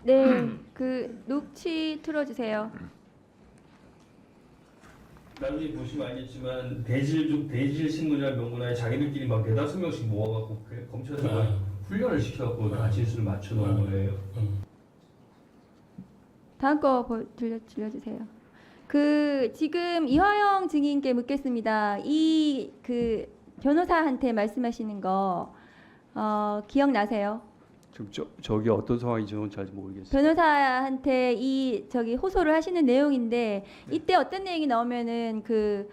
네, 그 녹취 틀어주세요. 나중에 보시면 알겠지만 대질 신문이나 명문화에 자기들끼리 막 4~5명씩 모아갖고 검찰에서 훈련을 시켜갖고 다 진술을 맞춰놓은 거예요. 다음 거 들려주세요. 그 지금 이화영 증인께 묻겠습니다. 이 그 변호사한테 말씀하시는 거 기억나세요? 지금 저기 어떤 상황인지는 잘 모르겠어요. 변호사한테 이 저기 호소를 하시는 내용인데 이때 어떤 내용이 나오면은 그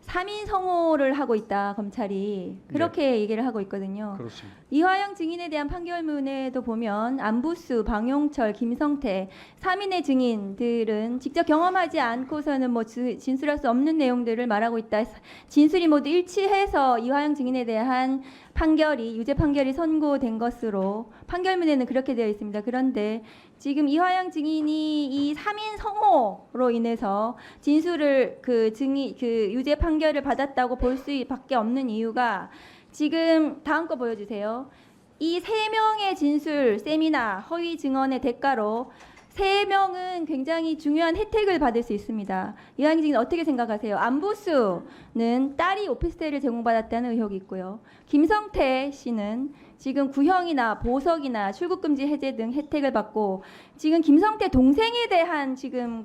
3인 성호를 하고 있다 검찰이 그렇게 얘기를 하고 있거든요. 그렇습니다. 이화영 증인에 대한 판결문에도 보면 안부수, 방용철, 김성태 3인의 증인들은 직접 경험하지 않고서는 뭐 진술할 수 없는 내용들을 말하고 있다. 진술이 모두 일치해서 이화영 증인에 대한 유죄 판결이 선고된 것으로 판결문에는 그렇게 되어 있습니다. 그런데 지금 이화영 증인이 이 3인 성호로 인해서 진술을 유죄 판결을 받았다고 볼 수밖에 없는 이유가 지금 다음 거 보여주세요. 이 3명의 진술, 세미나, 허위 증언의 대가로 3명은 굉장히 중요한 혜택을 받을 수 있습니다. 이화영 증인 어떻게 생각하세요? 안부수는 딸이 오피스텔을 제공받았다는 의혹이 있고요. 김성태 씨는 지금 구형이나 보석이나 출국금지 해제 등 혜택을 받고 지금 김성태 동생에 대한 지금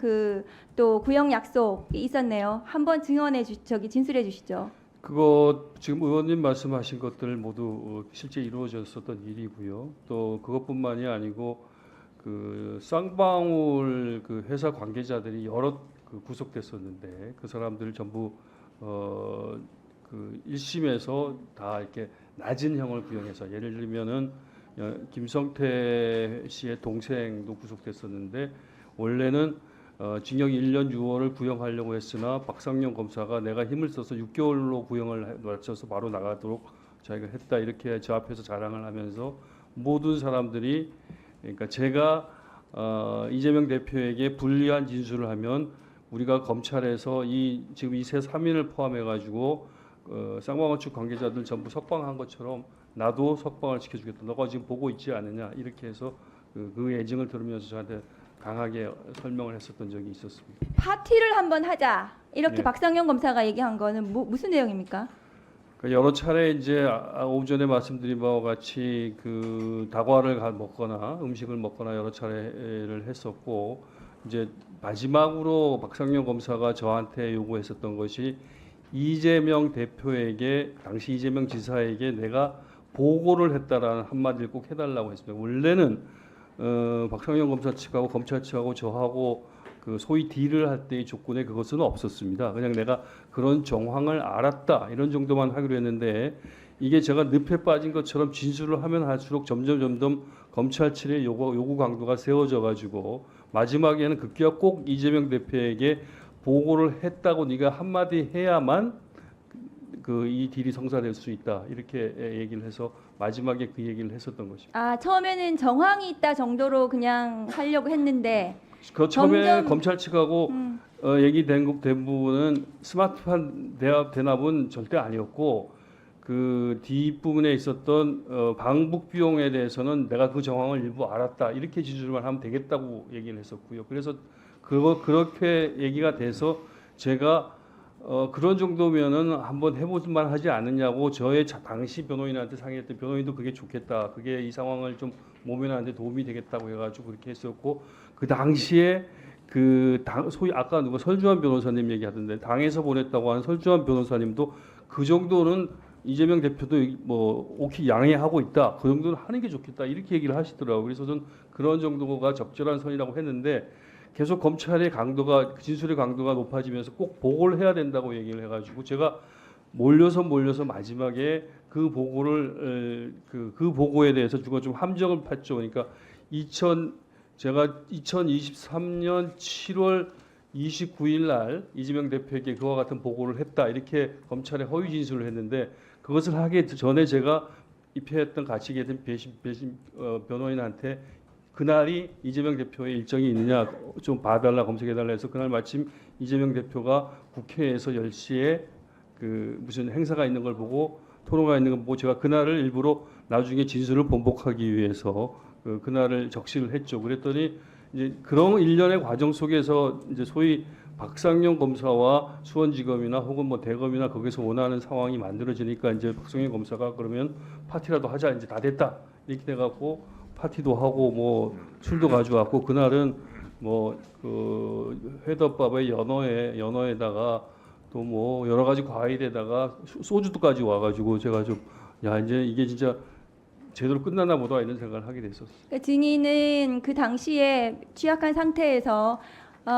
또 구형 약속이 있었네요. 한번 진술해 주시죠. 그거 지금 의원님 말씀하신 것들 모두 실제 이루어졌었던 일이고요. 또 그것뿐만이 아니고 그 쌍방울 그 회사 관계자들이 여러 구속됐었는데 그 사람들 전부 그 1심에서 다 이렇게 낮은 형을 구형해서 예를 들면은 김성태 씨의 동생도 구속됐었는데 원래는 징역 1년 6월을 구형하려고 했으나 박상용 검사가 내가 힘을 써서 6개월로 구형을 맞춰서 바로 나가도록 자기가 했다 이렇게 저 앞에서 자랑을 하면서 모든 사람들이 그러니까 제가 이재명 대표에게 불리한 진술을 하면 우리가 검찰에서 지금 이 세 3인을 포함해 가지고 쌍방울 측 관계자들 전부 석방한 것처럼 나도 석방을 시켜주겠다. 너가 지금 보고 있지 않느냐 이렇게 해서 그 예증을 들으면서 저한테 강하게 설명을 했었던 적이 있었습니다. 파티를 한번 하자 이렇게 네. 박상영 검사가 얘기한 거는 무슨 내용입니까? 여러 차례 이제 오전에 말씀드린 바와 같이 그 다과를 먹거나 음식을 먹거나 여러 차례를 했었고 이제 마지막으로 박상영 검사가 저한테 요구했었던 것이 이재명 대표에게 당시 이재명 지사에게 내가 보고를 했다라는 한마디를 꼭 해달라고 했습니다. 원래는 박상영 검사 측하고 검찰 측하고 저하고 그 소위 딜을 할 때의 조건에 그것은 없었습니다. 그냥 내가 그런 정황을 알았다 이런 정도만 하기로 했는데 이게 제가 늪에 빠진 것처럼 진술을 하면 할수록 점점 검찰 측의 요구 강도가 세워져 가지고 마지막에는 급기야 꼭 이재명 대표에게 보고를 했다고 네가 한마디 해야만 이 딜이 성사될 수 있다 이렇게 얘기를 해서 마지막에 그 얘기를 했었던 것입니다. 아 처음에는 정황이 있다 정도로 그냥 하려고 했는데 그 처음에 점점- 검찰 측하고 얘기된 부분은 스마트폰 대납은 절대 아니었고 그 뒷부분에 있었던 방북 비용에 대해서는 내가 그 정황을 일부 알았다 이렇게 진술만 하면 되겠다고 얘기를 했었고요. 그래서 그렇게 얘기가 돼서 제가 그런 정도면은 한번 해보만 하지 않느냐고 저의 당시 변호인한테 상의했던 변호인도 그게 좋겠다. 그게 이 상황을 좀 모면하는데 도움이 되겠다고 해가지고 그렇게 했었고 그 당시에 소위 아까 누가 설주환 변호사님 얘기하던데 당에서 보냈다고 하는 설주환 변호사님도 그 정도는 이재명 대표도 뭐 오케이 양해하고 있다. 그 정도는 하는 게 좋겠다. 이렇게 얘기를 하시더라고요. 그래서 저는 그런 정도가 적절한 선이라고 했는데 계속 검찰의 진술의 강도가 높아지면서 꼭 보고를 해야 된다고 얘기를 해가지고 제가 몰려서 마지막에 그 보고에 대해서 주가 좀 함정을 팠죠. 그러니까 제가 2023년 7월 29일 날 이재명 대표에게 그와 같은 보고를 했다 이렇게 검찰에 허위 진술을 했는데 그것을 하기 전에 제가 입회했던 같이 계신 변호인한테 그날이 이재명 대표의 일정이 있느냐 좀 봐달라 검색해달라 해서 그날 마침 이재명 대표가 국회에서 10시에 무슨 행사가 있는 걸 보고 토론가 있는 걸 보고 제가 그날을 일부러 나중에 진술을 번복하기 위해서 그날을 적시를 했죠. 그랬더니 이제 그런 일련의 과정 속에서 이제 소위 박상용 검사와 수원지검이나 혹은 뭐 대검이나 거기서 원하는 상황이 만들어지니까 이제 박상용 검사가 그러면 파티라도 하자, 이제 다 됐다 이렇게 돼갖고 파티도 하고 뭐 술도 가져왔고, 그날은 뭐 그 회덮밥에 연어에다가 또 뭐 여러 가지 과일에다가 소주도까지 와가지고 제가 좀 야 이제 이게 진짜 제대로 끝났나 보다 이런 생각을 하게 됐었어요. 그러니까 증인은 그 당시에 취약한 상태에서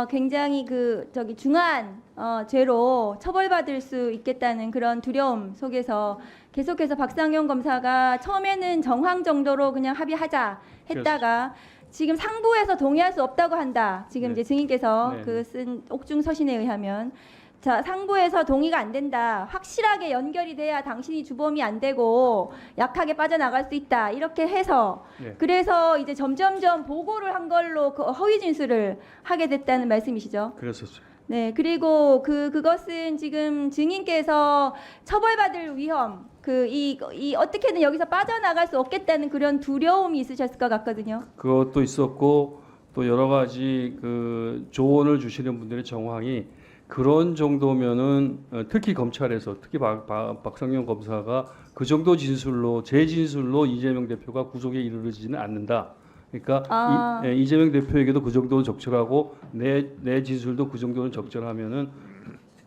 굉장히 그 저기 중한 죄로 처벌받을 수 있겠다는 그런 두려움 속에서 계속해서 박상용 검사가 처음에는 정황 정도로 그냥 합의하자 했다가 지금 상부에서 동의할 수 없다고 한다. 지금 네. 이제 증인께서 네. 그 쓴 옥중 서신에 의하면 자, 상부에서 동의가 안 된다. 확실하게 연결이 돼야 당신이 주범이 안 되고 약하게 빠져나갈 수 있다. 이렇게 해서 네. 그래서 이제 점점점 보고를 한 걸로 그 허위 진술을 하게 됐다는 말씀이시죠. 그랬었죠. 네, 그리고 그것은 지금 증인께서 처벌받을 위험, 이 어떻게든 여기서 빠져나갈 수 없겠다는 그런 두려움이 있으셨을 것 같거든요. 그것도 있었고 또 여러 가지 그 조언을 주시는 분들의 정황이 그런 정도면은 특히 검찰에서 특히 박상용 검사가 그 정도 진술로 제 진술로 이재명 대표가 구속에 이르르지는 않는다. 그러니까 이재명 대표에게도 그 정도는 적절하고 내 진술도 그 정도는 적절하면은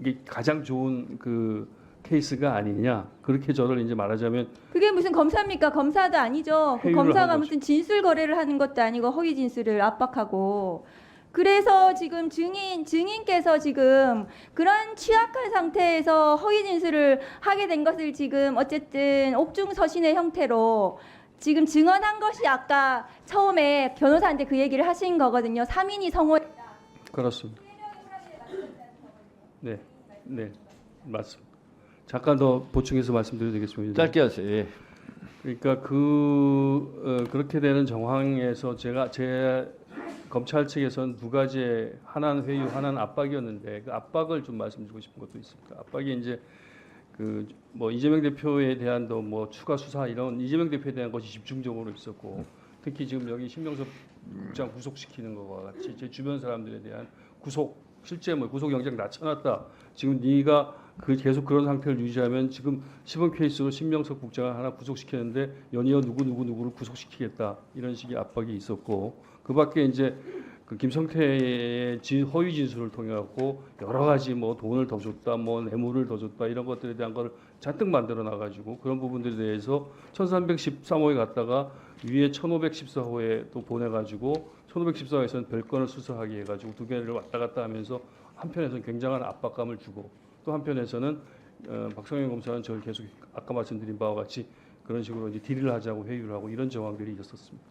이게 가장 좋은 그 케이스가 아니냐. 그렇게 저를 이제 말하자면 그게 무슨 검사입니까? 검사도 아니죠. 그 회유를 검사가 한 무슨 진술 거래를 하는 것도 아니고 허위 진술을 압박하고. 그래서 지금 증인께서 지금 그런 취약한 상태에서 허위 진술을 하게 된 것을 지금 어쨌든 옥중 서신의 형태로 지금 증언한 것이 아까 처음에 변호사한테 그 얘기를 하신 거거든요. 3인이 성호했다. 그렇습니다. 네, 네, 맞습니다. 잠깐 더 보충해서 말씀드려도 되겠습니다. 짧게 하세요. 예. 그러니까 그렇게 되는 정황에서 제 검찰 측에서는 두 가지의 하나는 회유, 하나는 압박이었는데 그 압박을 좀 말씀드리고 싶은 것도 있습니다. 압박이 이제 그 뭐 이재명 대표에 대한 뭐 추가 수사 이런 이재명 대표에 대한 것이 집중적으로 있었고, 특히 지금 여기 신명섭 국장 구속시키는 것과 같이 제 주변 사람들에 대한 실제 뭐 구속영장 낮춰놨다. 지금 네가 계속 그런 상태를 유지하면 지금 시범 케이스로 신명섭 국장을 하나 구속시켰는데 연이어 누구를 구속시키겠다. 이런 식의 압박이 있었고, 그밖에 이제 그 김성태의 허위 진술을 통해 갖고 여러 가지 뭐 돈을 더 줬다, 뭐 뇌물을 더 줬다 이런 것들에 대한 걸 잔뜩 만들어 놔가지고 그런 부분들에 대해서 1313호에 갔다가 위에 1514호에 또 보내가지고 1514호에서는 별건을 수사하게 해가지고 두 개를 왔다 갔다 하면서 한편에서는 굉장한 압박감을 주고 또 한편에서는 박상영 검사는 저를 계속 아까 말씀드린 바와 같이 그런 식으로 이제 딜을 하자고 회유를 하고 이런 정황들이 있었습니다.